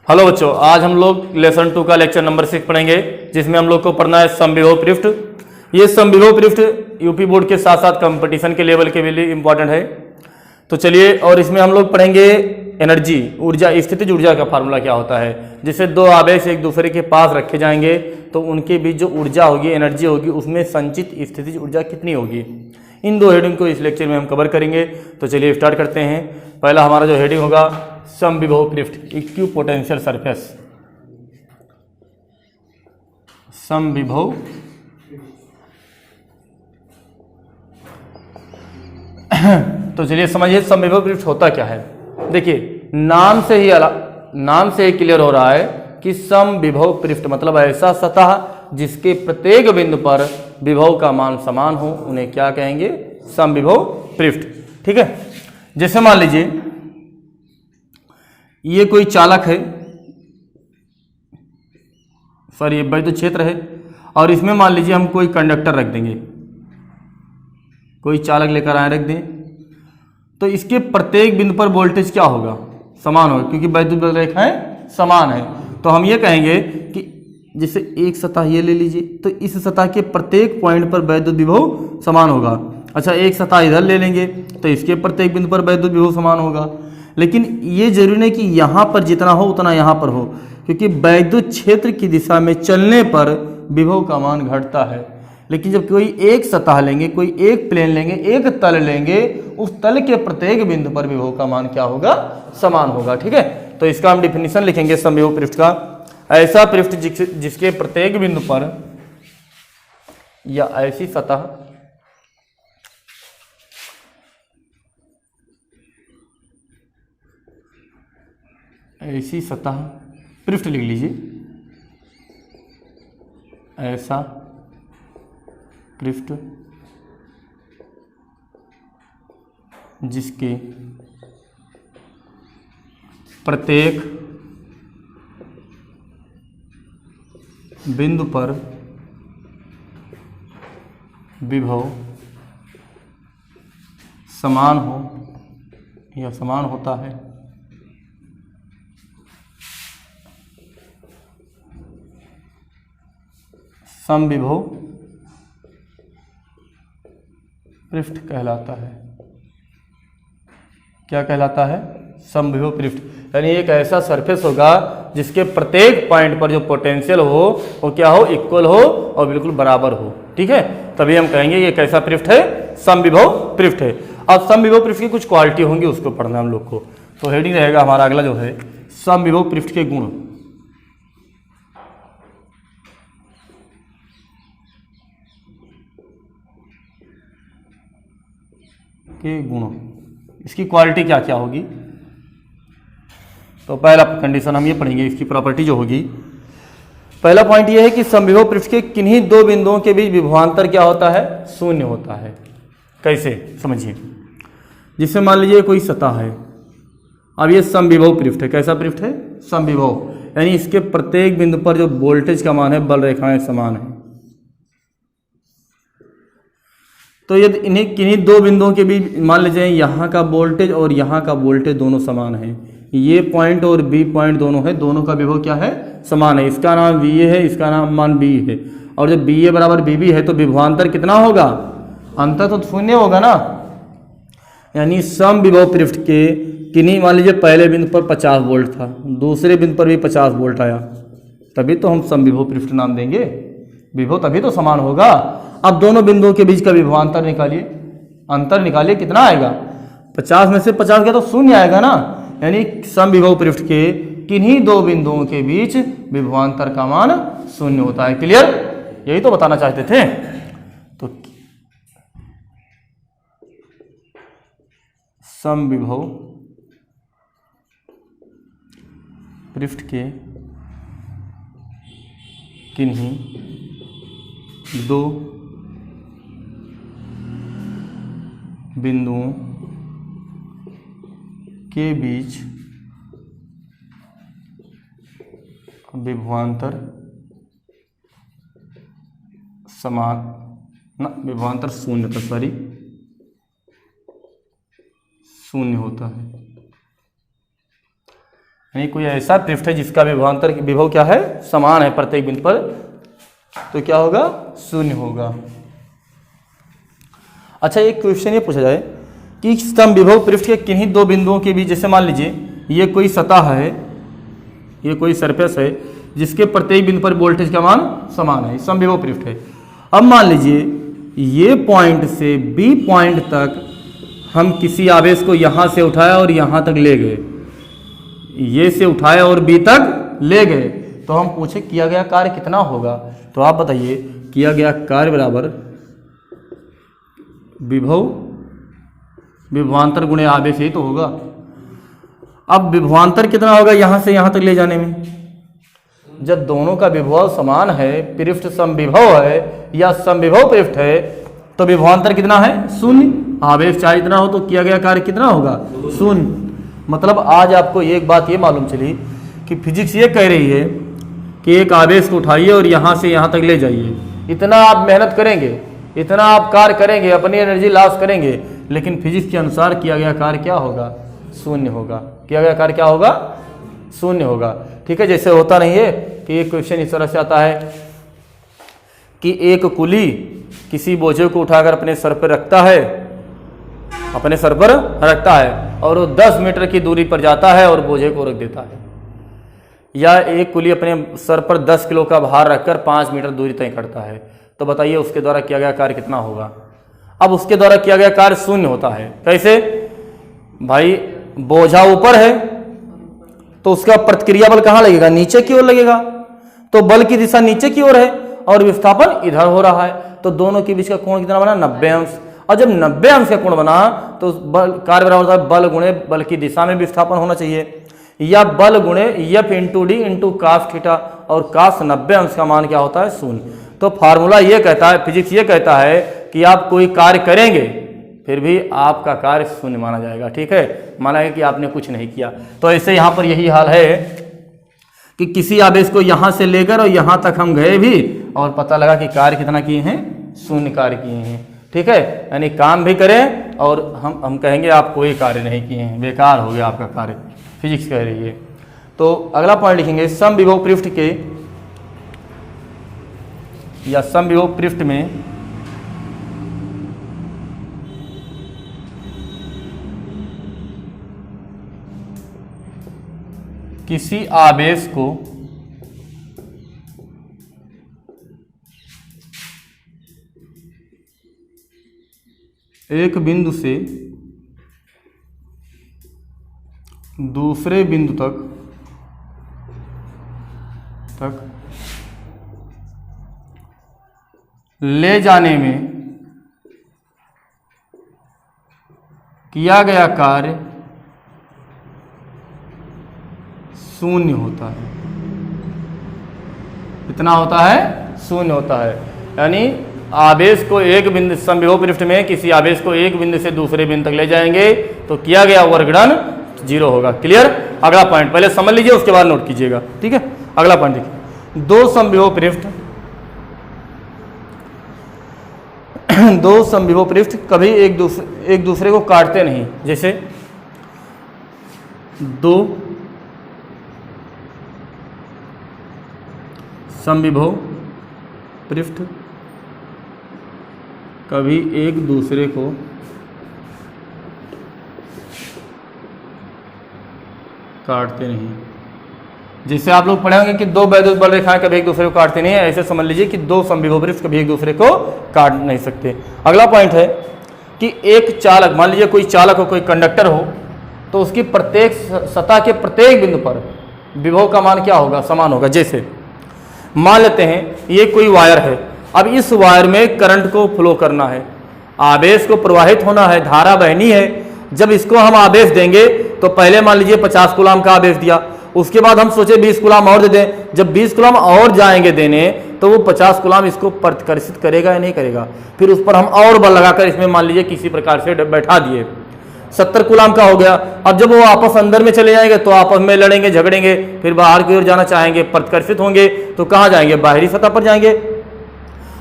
Hello बच्चों, आज हम लोग लेसन 2 का लेक्चर नंबर 6 पढ़ेंगे, जिसमें हम लोग को पढ़ना है समविभव पृष्ठ। ये समविभव पृष्ठ यूपी बोर्ड के साथ साथ कंपटीशन के लेवल के लिए इंपॉर्टेंट है। तो चलिए, और इसमें हम लोग पढ़ेंगे एनर्जी, ऊर्जा, स्थितिज ऊर्जा का फार्मूला क्या होता है। जिससे दो आवेश एक दूसरे के पास रखे जाएंगे तो उनके बीच जो ऊर्जा होगी, एनर्जी होगी, उसमें संचित स्थितिज ऊर्जा कितनी होगी। इन दो हेडिंग को इस लेक्चर में हम कवर करेंगे। तो चलिए स्टार्ट करते हैं। पहला हमारा जो हेडिंग होगा समविभव पृष्ठ, इक्विपोटेंशियल सरफेस। समविभव तो चलिए समझिए समविभव पृष्ठ होता क्या है। देखिए, नाम से ही क्लियर हो रहा है कि समविभव पृष्ठ मतलब ऐसा सतह जिसके प्रत्येक बिंदु पर विभव का मान समान हो, उन्हें क्या कहेंगे, समविभव पृष्ठ। ठीक है। जैसे मान लीजिए ये कोई चालक है, सॉरी, ये वैद्युत क्षेत्र है, और इसमें मान लीजिए हम कोई कंडक्टर रख देंगे, कोई चालक लेकर आए रख दें, तो इसके प्रत्येक बिंदु पर वोल्टेज क्या होगा, समान होगा, क्योंकि वैद्युत रेखाएं समान है। तो हम ये कहेंगे कि जैसे एक सतह ये ले लीजिए, तो इस सतह के प्रत्येक पॉइंट पर वैद्युत विभव समान होगा। अच्छा, एक सतह इधर ले लेंगे तो इसके प्रत्येक बिंदु पर वैद्युत विभव समान होगा। लेकिन ये जरूरी नहीं कि यहाँ पर जितना हो उतना यहाँ पर हो, क्योंकि वैद्युत क्षेत्र की दिशा में चलने पर विभव का मान घटता है। लेकिन जब कोई एक सतह लेंगे, कोई एक प्लेन लेंगे, एक तल लेंगे, उस तल के प्रत्येक बिंदु पर विभव का मान क्या होगा, समान होगा। ठीक है। तो इसका हम डिफिनीशन लिखेंगे समविभव पृष्ठ का, ऐसा पृष्ठ जिसके प्रत्येक बिंदु पर या ऐसी सतह पृष्ठ लिख लीजिए, ऐसा पृष्ठ जिसके प्रत्येक बिंदु पर विभव समान हो या समान होता है, समविभव पृष्ठ कहलाता है। क्या कहलाता है, समविभव पृष्ठ। यानी एक ऐसा सरफेस होगा जिसके प्रत्येक पॉइंट पर जो पोटेंशियल हो वो क्या हो, इक्वल हो और बिल्कुल बराबर हो। ठीक है, तभी हम कहेंगे ये कैसा पृष्ठ है, समविभव पृष्ठ है। अब समविभव पृष्ठ की कुछ क्वालिटी होंगी, उसको पढ़ना हम लोग को। तो हेडिंग रहेगा हमारा अगला जो है समविभव पृष्ठ के गुण। के गुण, इसकी क्वालिटी क्या क्या होगी। तो पहला कंडीशन हम ये पढ़ेंगे, इसकी प्रॉपर्टी जो होगी। पहला पॉइंट ये है कि समविभव पृष्ठ के किन्हीं दो बिंदुओं के बीच विभवांतर क्या होता है, शून्य होता है। कैसे, समझिए। जिससे मान लीजिए कोई सतह है, अब ये समविभव पृष्ठ है। कैसा पृष्ठ है, समविभव, यानी इसके प्रत्येक बिंदु पर जो वोल्टेज का मान है, बल रेखाएं समान है। तो यदि इन्हें किन्हीं दो बिंदुओं के बीच मान लीजिए यहाँ का वोल्टेज और यहाँ का वोल्टेज दोनों समान है, ये पॉइंट और बी पॉइंट दोनों है, दोनों का विभव क्या है, समान है। इसका नाम वी है, इसका नाम मान बी है, और जब बी ए बराबर बी बी है तो विभवांतर कितना होगा, अंतर तो शून्य होगा ना। यानी समविभव पृष्ठ के किन्हीं मान लीजिए पहले बिंदु पर 50 वोल्ट था, दूसरे बिंदु पर भी 50 वोल्ट आया, तभी तो हम समविभव पृष्ठ नाम देंगे, विभव तभी तो समान होगा। अब दोनों बिंदुओं के बीच का विभवांतर निकालिए, अंतर निकालिए, कितना आएगा, 50 में से 50 गया तो शून्य आएगा ना। यानी समविभव पृष्ठ के किन्हीं दो बिंदुओं के बीच विभवांतर का मान शून्य होता है। क्लियर, यही तो बताना चाहते थे। तो समविभव पृष्ठ के किन्हीं दो बिंदुओं के बीच विभवांतर समान, ना विभवांतर शून्य था, सॉरी, शून्य होता है। यानी कोई ऐसा पृष्ठ है जिसका विभवांतर विभव क्या है, समान है प्रत्येक बिंदु पर, तो क्या होगा, शून्य होगा। अच्छा, एक क्वेश्चन ये पूछा जाए कि समविभव पृष्ठ के किन्हीं दो बिंदुओं के बीच, जैसे मान लीजिए ये कोई सतह है, ये कोई सरफेस है जिसके प्रत्येक बिंदु पर वोल्टेज का मान समान है, समविभव पृष्ठ है। अब मान लीजिए ये पॉइंट से बी पॉइंट तक हम किसी आवेश को यहाँ से उठाया और यहाँ तक ले गए, ये से उठाया और बी तक ले गए, तो हम पूछे किया गया कार्य कितना होगा। तो आप बताइए, किया गया कार्य बराबर विभव विभवांतर गुणे आवेश, ही तो होगा। अब विभवांतर कितना होगा यहाँ से यहाँ तक ले जाने में, जब दोनों का विभव समान है, पृष्ठ समविभव है या समविभव पृष्ठ है, तो विभवांतर कितना है, शून्य। आवेश चाहे इतना हो तो किया गया कार्य कितना होगा, शून्य। मतलब आज आपको एक बात ये मालूम चली कि फिजिक्स ये कह रही है कि एक आवेश को उठाइए और यहाँ से यहाँ तक ले जाइए, इतना आप मेहनत करेंगे, इतना आप कार्य करेंगे, अपनी एनर्जी लॉस करेंगे, लेकिन फिजिक्स के अनुसार किया गया कार्य क्या होगा, शून्य होगा। किया गया कार्य क्या होगा, शून्य होगा। ठीक है, जैसे होता नहीं है कि एक क्वेश्चन इस तरह से आता है कि एक कुली किसी बोझे को उठाकर अपने सर पर रखता है, अपने सर पर रखता है और वो 10 मीटर की दूरी पर जाता है और बोझे को रख देता है। या एक कुली अपने सर पर 10 किलो का भार रखकर 5 मीटर दूरी तय करता है, तो बताइए उसके द्वारा किया गया कार्य कितना होगा। अब उसके द्वारा किया गया कार्य शून्य होता है। कैसे भाई, बोझा ऊपर है तो उसका प्रतिक्रिया बल कहाँ लगेगा, नीचे की ओर लगेगा, तो बल की दिशा नीचे की ओर है और विस्थापन इधर हो रहा है, तो दोनों के बीच का कोण कितना बना, 90 अंश। और जब 90 अंश का कोण बना तो बल कार्य बराबर होता है बल गुणे बल की दिशा में विस्थापन होना चाहिए, या बल गुणे F into D into cos theta, और कास 90 अंश का मान क्या होता है, शून्य। तो फार्मूला ये कहता है, फिजिक्स ये कहता है कि आप कोई कार्य करेंगे फिर भी आपका कार्य शून्य माना जाएगा। ठीक है, माना है कि आपने कुछ नहीं किया। तो ऐसे यहाँ पर यही हाल है कि किसी आवेश को यहाँ से लेकर और यहाँ तक हम गए भी और पता लगा कि कार्य कितना किए हैं, शून्य कार्य किए हैं। ठीक है, यानी काम भी करें और हम कहेंगे आप कोई कार्य नहीं किए हैं, बेकार हो गया आपका कार्य, फिजिक्स कह रही है। तो अगला पॉइंट लिखेंगे, समविभव पृष्ठ के या समविभव पृष्ठ में किसी आवेश को एक बिंदु से दूसरे बिंदु तक ले जाने में किया गया कार्य शून्य होता है। कितना होता है, शून्य होता है। यानी आवेश को एक बिंदु, समविभव पृष्ठ में किसी आवेश को एक बिंदु से दूसरे बिंदु तक ले जाएंगे तो किया गया वर्गगुणन 0 होगा। क्लियर। अगला पॉइंट पहले समझ लीजिए, उसके बाद नोट कीजिएगा। ठीक है, अगला पॉइंट देखिए, दो समविभव पृष्ठ कभी एक दूसरे को काटते नहीं। जैसे दो समविभव पृष्ठ कभी एक दूसरे को काटते नहीं। जिससे आप लोग पढ़े होंगे कि दो वैद्युत बल रेखाएं कभी एक दूसरे को काटते नहीं है, ऐसे समझ लीजिए कि दो समविभव पृष्ठ कभी एक दूसरे को काट नहीं सकते। अगला पॉइंट है कि एक चालक, मान लीजिए कोई चालक हो, कोई कंडक्टर हो, तो उसकी प्रत्येक सतह के प्रत्येक बिंदु पर विभव का मान क्या होगा, समान होगा। जैसे मान लेते हैं ये कोई वायर है, अब इस वायर में करंट को फ्लो करना है, आवेश को प्रवाहित होना है, धारा बहनी है। जब इसको हम आवेश देंगे तो पहले मान लीजिए 50 कूलाम का आवेश दिया, उसके बाद हम सोचे 20 कूलाम और दे दें। जब 20 कूलाम और जाएंगे देने तो वो 50 कूलाम इसको प्रतिकर्षित करेगा या नहीं करेगा। फिर उस पर हम और बल लगाकर इसमें मान लीजिए किसी प्रकार से बैठा दिए, 70 कूलाम का हो गया। अब जब वो आपस अंदर में चले जाएंगे तो आपस में लड़ेंगे, झगड़ेंगे, फिर बाहर की ओर जाना चाहेंगे, प्रतिकर्षित होंगे तो कहाँ जाएंगे, बाहरी सतह पर जाएंगे।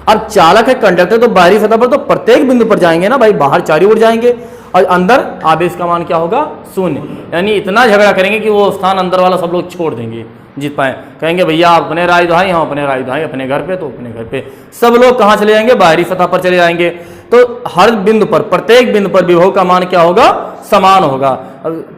अब चालक है, कंडक्टर, तो बाहरी सतह पर तो प्रत्येक बिंदु पर जाएंगे ना भाई, बाहर चारों ओर जाएंगे। और अंदर आवेश का मान क्या होगा, शून्य। यानी इतना झगड़ा करेंगे कि वो स्थान अंदर वाला सब लोग छोड़ देंगे, जीत पाए। कहेंगे भैया आप अपने राजधानी, हम अपने राजधानी, अपने घर पे तो अपने घर पे, सब लोग कहाँ चले जाएंगे, बाहरी सतह पर चले जाएंगे। तो हर बिंदु पर, प्रत्येक बिंदु पर विभव का मान क्या होगा, समान होगा,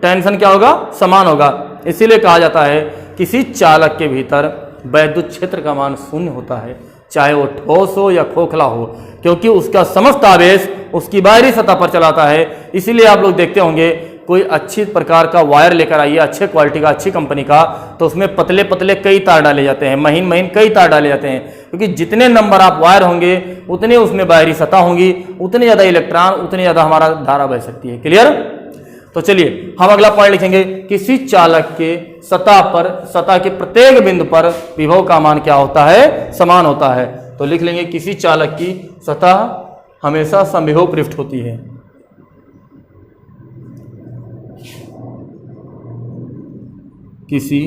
टेंशन क्या होगा, समान होगा। इसीलिए कहा जाता है किसी चालक के भीतर वैद्युत क्षेत्र का मान शून्य होता है, चाहे वो ठोस हो या खोखला हो, क्योंकि उसका समस्त आवेश उसकी बाहरी सतह पर चलाता है। इसीलिए आप लोग देखते होंगे कोई अच्छी प्रकार का वायर लेकर आइए, अच्छे क्वालिटी का, अच्छी कंपनी का, तो उसमें पतले पतले कई तार डाले जाते हैं, महीन महीन कई तार डाले जाते हैं, क्योंकि जितने नंबर आप वायर होंगे उतने उसमें बाहरी सतह होंगी, उतने ज़्यादा इलेक्ट्रॉन, उतनी ज़्यादा हमारा धारा बह सकती है। क्लियर? तो चलिए हम अगला पॉइंट लिखेंगे, किसी चालक के सतह पर, सतह के प्रत्येक बिंदु पर विभव का मान क्या होता है, समान होता है। तो लिख लेंगे किसी चालक की सतह हमेशा समविभव पृष्ठ होती है। किसी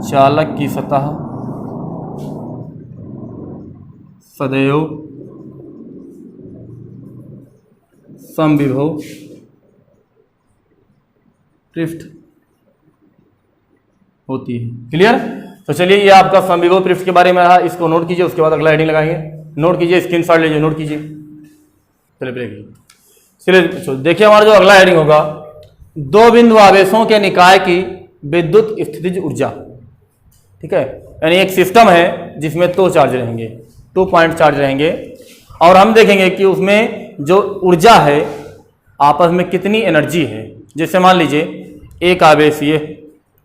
चालक की सतह सदैव समविभव पृष्ठ होती है। क्लियर? तो चलिए ये आपका समविभव पृष्ठ के बारे में रहा, इसको नोट कीजिए, उसके बाद अगला हेडिंग लगाएंगे। नोट कीजिए, स्क्रीनशॉट लीजिए, नोट कीजिए। चलिए ब्रेक। चलिए देखिए हमारा जो अगला हेडिंग होगा, दो बिंदु आवेशों के निकाय की विद्युत स्थितिज ऊर्जा। ठीक है, यानी एक सिस्टम है जिसमें दो चार्ज रहेंगे, 2 पॉइंट चार्ज रहेंगे, और हम देखेंगे कि उसमें जो ऊर्जा है आपस में कितनी एनर्जी है। जैसे मान लीजिए एक आवेशीय,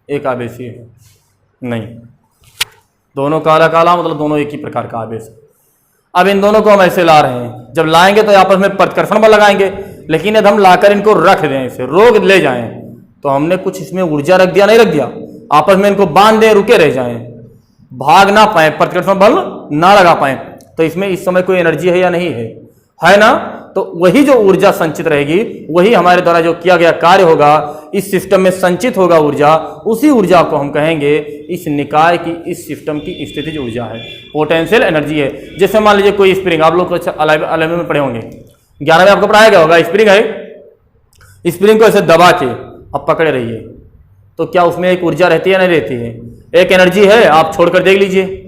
एक आवेशीय नहीं, दोनों काला काला, मतलब दोनों एक ही प्रकार का आवेश। अब इन दोनों को हम ऐसे ला रहे हैं, जब लाएंगे तो आपस में प्रतिकर्षण बल लगाएंगे, लेकिन यदि हम लाकर इनको रख दें, इसे रोक ले जाएं, तो हमने कुछ इसमें ऊर्जा रख दिया, नहीं रख दिया, आपस में इनको बांध दें, रुके रह जाएं, भाग ना पाए, प्रतिकर्षण बल ना लगा पाए, तो इसमें इस समय कोई एनर्जी है या नहीं है ना? तो वही जो ऊर्जा संचित रहेगी, वही हमारे द्वारा जो किया गया कार्य होगा, इस सिस्टम में संचित होगा ऊर्जा, उसी ऊर्जा को हम कहेंगे इस निकाय की, इस सिस्टम की स्थितिज ऊर्जा है, पोटेंशियल एनर्जी है। जैसे मान लीजिए कोई स्प्रिंग, आप लोग को अच्छा 11वीं में पढ़े होंगे, 11वीं आपको पढ़ाया गया होगा, स्प्रिंग है, स्प्रिंग को ऐसे दबा के अब पकड़े रहिए, तो क्या उसमें एक ऊर्जा रहती है, नहीं रहती है? एक एनर्जी है, आप छोड़कर देख लीजिए,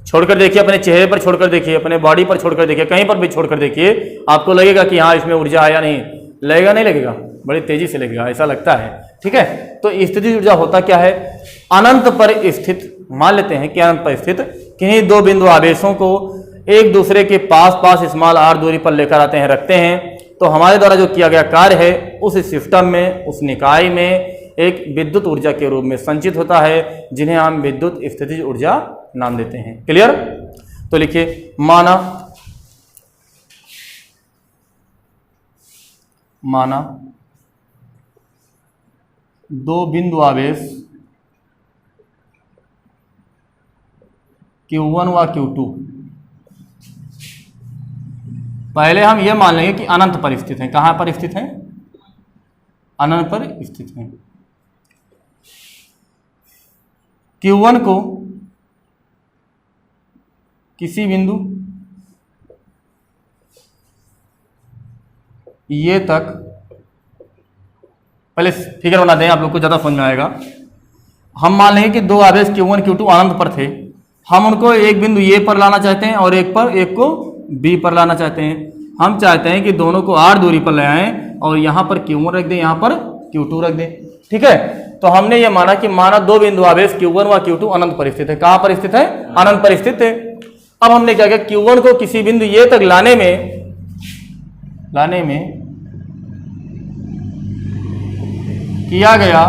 छोड़कर देखिए, अपने चेहरे पर छोड़कर देखिए, अपने बॉडी पर छोड़कर देखिए, कहीं पर भी छोड़कर देखिए, आपको लगेगा कि हाँ इसमें ऊर्जा है या नहीं, लगेगा नहीं लगेगा? बड़ी तेजी से लगेगा, ऐसा लगता है। ठीक है, तो स्थितिज ऊर्जा होता क्या है, अनंत पर स्थित, मान लेते हैं कि अनंत पर स्थित किन्हीं दो बिंदु आवेशों को एक दूसरे के पास पास स्मॉल r दूरी पर लेकर आते हैं, रखते हैं, तो हमारे द्वारा जो किया गया कार्य है उस सिस्टम में, उस निकाय में एक विद्युत ऊर्जा के रूप में संचित होता है, जिन्हें हम विद्युत स्थितिज ऊर्जा नाम देते हैं। क्लियर? तो लिखिए, माना दो बिंदु आवेश Q1 व Q2, पहले हम यह मान लेंगे कि अनंत पर स्थित हैं। कहां पर स्थित हैं? अनंत पर स्थित हैं। Q1 को किसी बिंदु ये तक, पहले फिगर बना दें, आप लोग को ज़्यादा समझ में आएगा। हम मान लेंगे कि दो आवेश Q1 Q2 अनंत पर थे, हम उनको एक बिंदु ए पर लाना चाहते हैं और एक को बी पर लाना चाहते हैं। हम चाहते हैं कि दोनों को r दूरी पर ले आएं और यहाँ पर Q1 रख दें, यहाँ पर Q2 रख दें। ठीक है, तो हमने ये माना कि माना दो बिंदु आवेश Q1 व Q2 अनंत पर स्थित है। कहाँ पर स्थित है? अनंत पर स्थित है। अब हमने क्या किया, Q1 को किसी बिंदु ये तक लाने में किया गया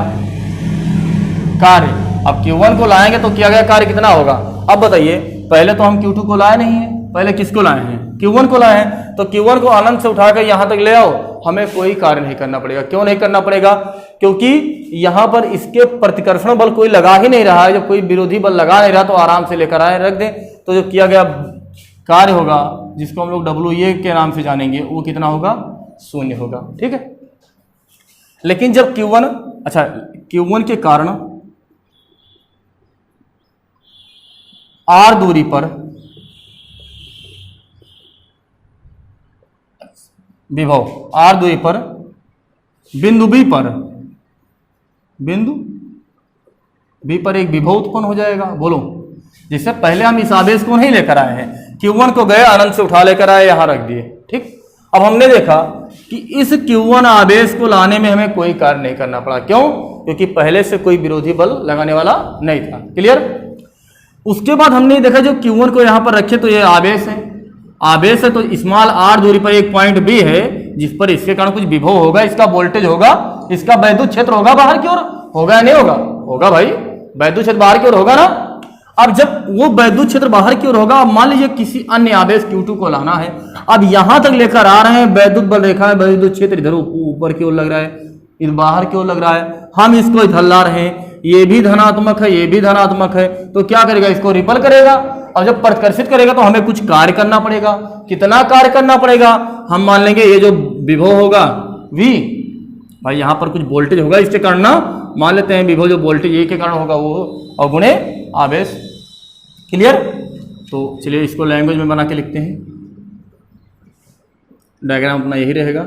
कार्य, अब Q1 को लाएंगे तो किया गया कार्य कितना होगा? अब बताइए, पहले तो हम Q2 को लाए नहीं है, पहले किसको लाए हैं? Q1 को लाए हैं। तो Q1 को अनंत से उठाकर यहां तक ले आओ, हमें कोई कार्य नहीं करना पड़ेगा। क्यों नहीं करना पड़ेगा? क्योंकि यहां पर इसके प्रतिकर्षण बल कोई लगा ही नहीं रहा है, जब कोई विरोधी बल लगा नहीं रहा तो आराम से लेकर आए, रख दें, तो जो किया गया कार्य होगा, जिसको हम लोग WA के नाम से जानेंगे, वो कितना होगा? 0 होगा। ठीक है, लेकिन जब Q1 के कारण r दूरी पर विभव r दूरी पर बिंदु B पर एक विभव उत्पन्न हो जाएगा। बोलो, जिससे पहले हम इस आवेश को नहीं लेकर आए हैं, Q1 को गए अनंत से उठा लेकर आए, यहां रख दिए। ठीक, अब हमने देखा कि इस Q1 आवेश को लाने में हमें कोई कार्य नहीं करना पड़ा। क्यों? क्योंकि पहले से कोई विरोधी बल लगाने वाला नहीं था। क्लियर? उसके बाद हमने देखा जो Q1 को यहां पर रखे तो ये आवेश है तो स्मॉल r दूरी पर एक पॉइंट B है जिस पर इसके कारण कुछ विभव होगा, इसका वोल्टेज होगा, इसका वैद्युत क्षेत्र होगा बाहर की ओर, होगा या नहीं होगा? होगा भाई, वैद्युत क्षेत्र बाहर की ओर होगा ना। अब जब वो वैद्युत क्षेत्र बाहर की ओर होगा, अब मान लीजिए किसी अन्य आवेश Q2 को लाना है, अब यहां तक लेकर आ रहे हैं, वैद्युत बल रेखा है, वैद्युत क्षेत्र इधर ऊपर की ओर लग रहा है, इधर बाहर की ओर लग रहा है, हम इसको इधर ला रहे हैं, ये भी धनात्मक है, ये भी धनात्मक है, तो क्या करेगा? इसको रिपल करेगा। अब जब प्रतिकर्षित करेगा तो हमें कुछ कार्य करना पड़ेगा। कितना कार्य करना पड़ेगा? हम मान लेंगे ये जो विभव होगा V, भाई यहां पर कुछ वोल्टेज होगा, इसके कारण ना मान लेते हैं विभव जो वोल्टेज ए के कारण होगा वो अवगुणे आवेश। क्लियर? तो चलिए इसको लैंग्वेज में बना के लिखते हैं, डायग्राम अपना यही रहेगा।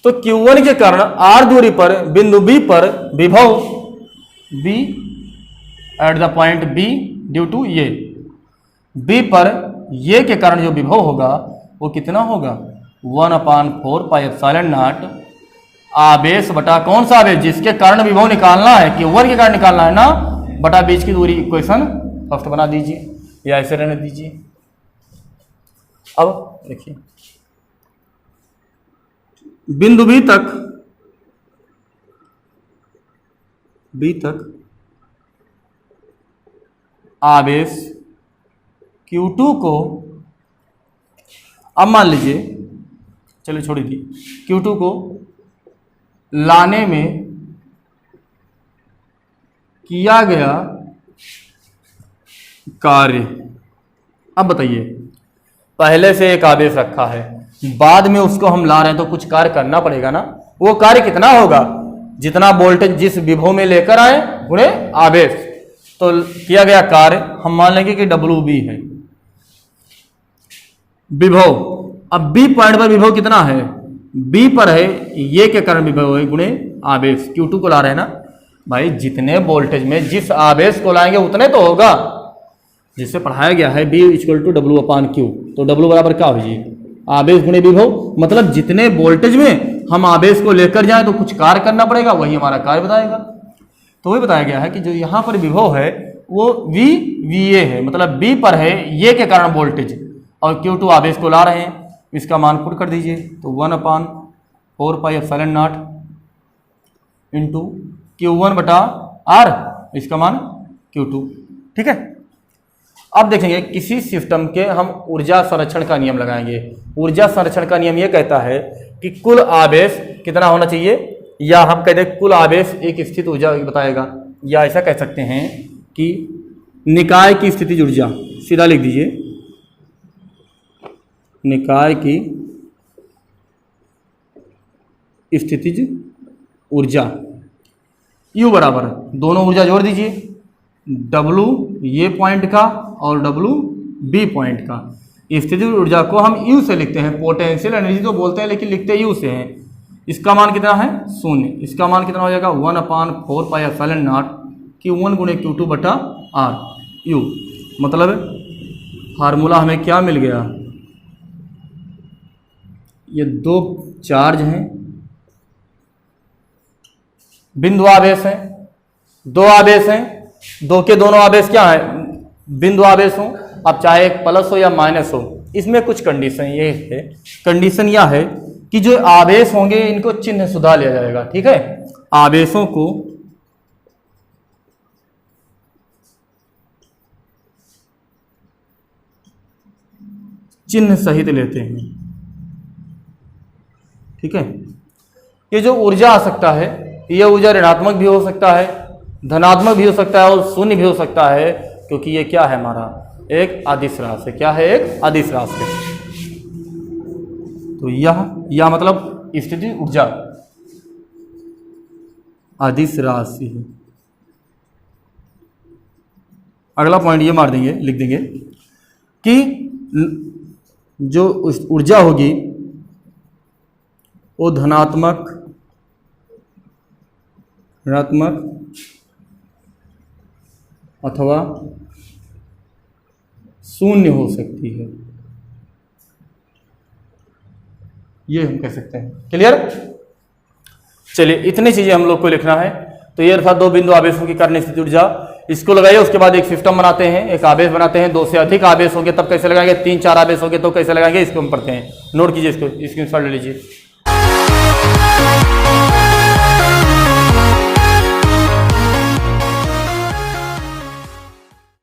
तो Q1 के कारण R दूरी पर बिंदु B पर विभव B at the point B due to ये B पर ये के कारण जो विभव होगा वो कितना होगा? 1/4 पाई एप्सिलॉन नॉट आवेश बटा कौन सा आवेश? जिसके कारण विभव निकालना है, Q1 के कारण निकालना है ना, बटा बीच की दूरी। इक्वेशन फर्स्ट बना दीजिए या ऐसे रहने दीजिए। अब देखिए बिंदु B तक आवेश Q2 को, अब मान लीजिए, चलिए छोड़ दीजिए, Q2 को लाने में किया गया कार्य। अब बताइए, पहले से एक आवेश रखा है, बाद में उसको हम ला रहे हैं तो कुछ कार्य करना पड़ेगा ना। वो कार्य कितना होगा? जितना वोल्टेज जिस विभव में लेकर आए गुणे आवेश। तो किया गया कार्य हम मान लेंगे कि WB है विभव। अब B पॉइंट पर विभव कितना है? B पर है, ये के कारण विभव है गुणे आवेश। Q2 को ला रहे हैं ना भाई, जितने वोल्टेज में जिस आवेश को लाएंगे उतने तो होगा। जिससे पढ़ाया गया है B = W/Q, तो W बराबर क्या हो जी? आवेश गुणे विभव। मतलब जितने वोल्टेज में हम आवेश को लेकर जाएं तो कुछ कार्य करना पड़ेगा, वही हमारा कार्य बताएगा। तो वही बताया गया है कि जो यहाँ पर विभव है वो VA है, मतलब B पर है ये के कारण वोल्टेज, और Q2 आवेश को ला रहे हैं। इसका मान पुट कर दीजिए, तो 1/4 pi epsilon not into Q1/R, इसका मान Q2। ठीक है। अब देखेंगे किसी सिस्टम के हम ऊर्जा संरक्षण का नियम लगाएंगे। ऊर्जा संरक्षण का नियम ये कहता है कि कुल आवेश कितना होना चाहिए, या हम कहते हैं कुल आवेश एक स्थित ऊर्जा बताएगा, या ऐसा कह सकते हैं कि निकाय की स्थितिज ऊर्जा। सीधा लिख दीजिए, निकाय की स्थितिज ऊर्जा U बराबर, दोनों ऊर्जा जोड़ दीजिए, W ये पॉइंट का और W B पॉइंट का। स्थितिज ऊर्जा को हम U से लिखते हैं, पोटेंशियल एनर्जी तो बोलते हैं लेकिन लिखते U से हैं। इसका मान कितना है? 0। इसका मान कितना हो जाएगा? 1/4 पाई एप्सिलॉन नॉट Q1 गुणे Q2/R U। मतलब फार्मूला हमें क्या मिल गया? ये दो चार्ज हैं, बिंदु आवेश हैं, दो आवेश हैं, दो के दोनों आवेश क्या है? बिंदु आवेश हो। अब चाहे प्लस हो या माइनस हो, इसमें कुछ कंडीशन ये है। कंडीशन यह है कि जो आवेश होंगे इनको चिन्ह सुधार लिया जाएगा। ठीक है, आवेशों को चिन्ह सहित लेते हैं। ठीक है, ये जो ऊर्जा आ सकता है, ये ऊर्जा ऋणात्मक भी हो सकता है, धनात्मक भी हो सकता है और शून्य भी हो सकता है, क्योंकि ये क्या है? हमारा एक अदिश राशि। क्या है? एक अदिश राशि। तो यह मतलब स्थिति ऊर्जा अदिश राशि है। अगला पॉइंट ये मार देंगे, लिख देंगे कि जो ऊर्जा होगी वो धनात्मक ऋणात्मक अथवा शून्य हो सकती है, ये हम कह सकते हैं। क्लियर? चलिए इतनी चीजें हम लोग को लिखना है। तो ये था दो बिंदु आवेशों की कार्य स्थिति ऊर्जा। इसको लगाइए, उसके बाद एक सिस्टम बनाते हैं, एक आवेश बनाते हैं। दो से अधिक आवेश होंगे तब कैसे लगाएंगे, 3-4 आवेश होंगे तो कैसे लगाएंगे, इसको हम पढ़ते हैं। नोट कीजिए, इसको स्क्रीनशॉट ले लीजिए।